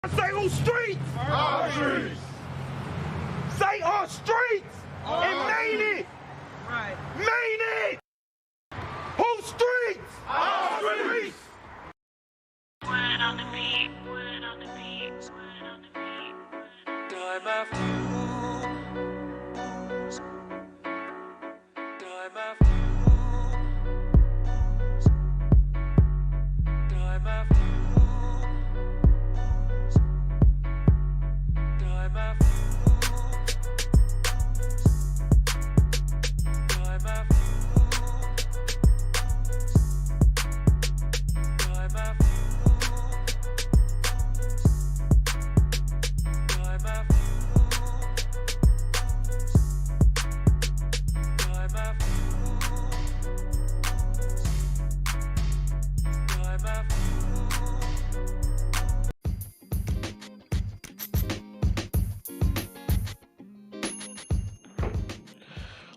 Say on streets. Our streets. Say on streets. And made it. Right. Made it. Whose streets? Our streets. Word on the beat, word on the beat, word on the beat. Time after time after time after time after time after time after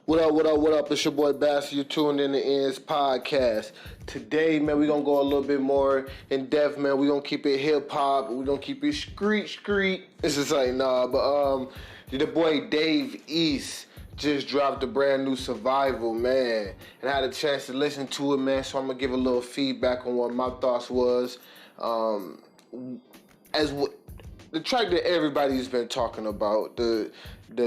What up, what up, what up? It's your boy Bazz. You tuned in to Ends Podcast. Today, man, we're going to go a little bit more in depth, man. We're going to keep it hip-hop. We're going to keep it street. It's just like, nah, but the boy Dave East just dropped a brand new Survival, man. And I had a chance to listen to it, man, so I'm going to give a little feedback on what my thoughts was. The track that everybody's been talking about, the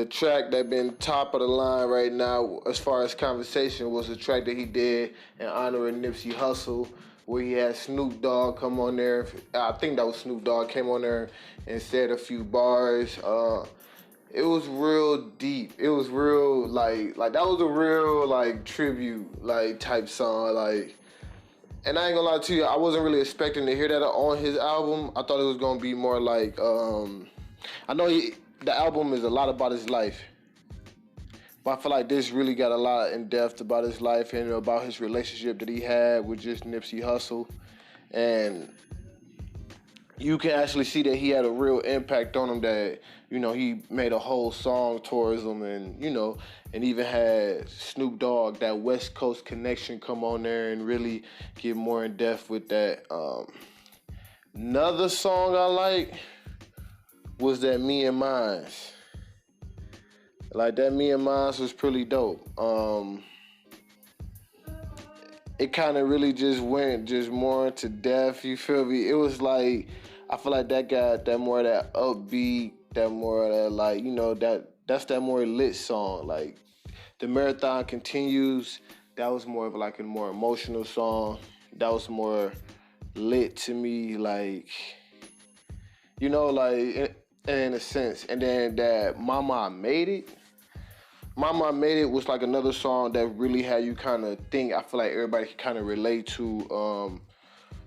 track that been top of the line right now as far as conversation was the track that he did in honor of Nipsey Hussle, where he had Snoop Dogg come on there. I think that was Snoop Dogg came on there and said a few bars. It was real deep. It was real like that was a real like tribute like type song like. And I ain't gonna lie to you, I wasn't really expecting to hear that on his album. I thought it was gonna be more like, I know the album is a lot about his life, but I feel like this really got a lot in depth about his life and about his relationship that he had with just Nipsey Hussle. And you can actually see that he had a real impact on him, that, you know, he made a whole song towards him, and, you know, and even had Snoop Dogg, that West Coast connection, come on there and really get more in depth with that. Another song I like was that Me and Mines. Like, that Me and Mines was pretty dope. It kind of really just went just more into depth, you feel me? It was like, I feel like that got that more of that upbeat, that more of that, like, you know, that's that more lit song. Like, The Marathon Continues, that was more of like a more emotional song. That was more lit to me, like, you know, like, in a sense. And then that Mama I Made It. Mama I Made It was like another song that really had you kind of think. I feel like everybody could kind of relate to.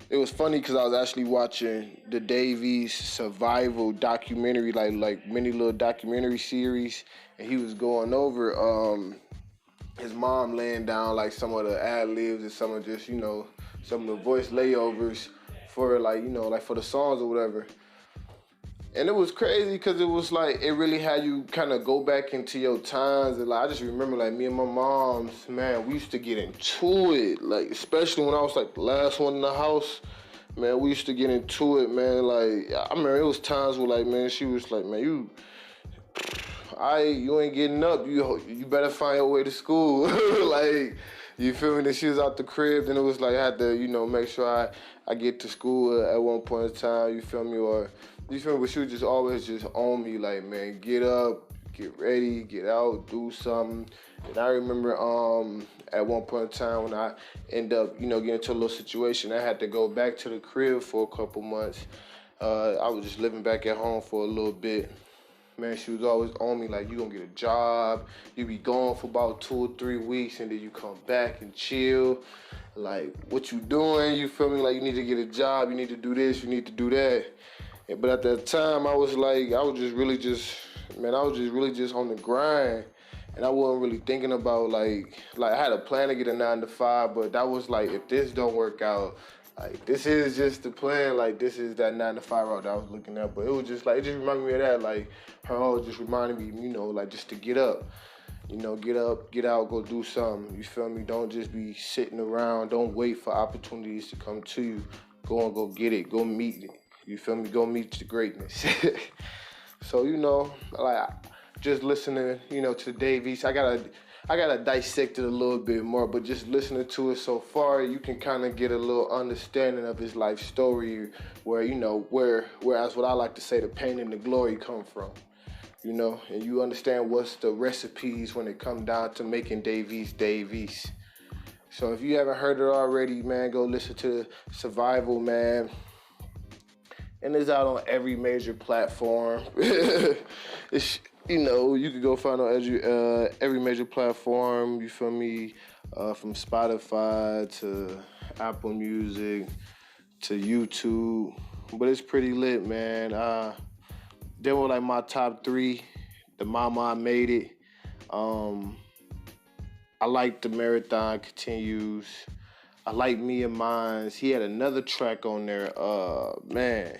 It was funny because I was actually watching the Dave East Survival documentary, like mini little documentary series, and he was going over his mom laying down like some of the ad-libs and some of just, you know, some of the voice layovers for like, you know, like for the songs or whatever. And it was crazy because it was like, it really had you kind of go back into your times. And like, I just remember like me and my moms, man, we used to get into it. Like, especially when I was like the last one in the house, man, we used to get into it, man. Like, I remember it was times where like, man, she was like, man, you ain't getting up. You better find your way to school. Like, you feel me? Then she was out the crib, then it was like I had to, you know, make sure I get to school at one point in time, you feel me? Or, you feel me? But she was just always just on me, like, man, get up, get ready, get out, do something. And I remember at one point in time when I ended up, you know, getting into a little situation, I had to go back to the crib for a couple months. I was just living back at home for a little bit. Man, she was always on me, like, you gonna get a job, you be gone for about 2 or 3 weeks, and then you come back and chill. Like, what you doing? You feel me? Like, you need to get a job, you need to do this, you need to do that. But at that time, I was just really on the grind. And I wasn't really thinking about, like I had a plan to get a 9 to 5, but that was like, if this don't work out, like, this is just the plan, like, this is that 9 to 5 route that I was looking at. But it was just like, it just reminded me of that, like, her always just reminded me, you know, like, just to get up. You know, get up, get out, go do something. You feel me? Don't just be sitting around. Don't wait for opportunities to come to you. Go and go get it. Go meet it. You feel me? Go meet the greatness. So, you know, like just listening, you know, to Dave East, I gotta dissect it a little bit more, but just listening to it so far, you can kind of get a little understanding of his life story, where, you know, whereas what I like to say, the pain and the glory come from, you know, and you understand what's the recipes when it comes down to making Dave East. So if you haven't heard it already, man, go listen to Survival, man. And it's out on every major platform. It's, you know, you can go find on every major platform, you feel me? From Spotify to Apple Music to YouTube. But it's pretty lit, man. They were like my top 3. The Mama I Made It. I like The Marathon Continues. I like Me and Mines. He had another track on there. Man.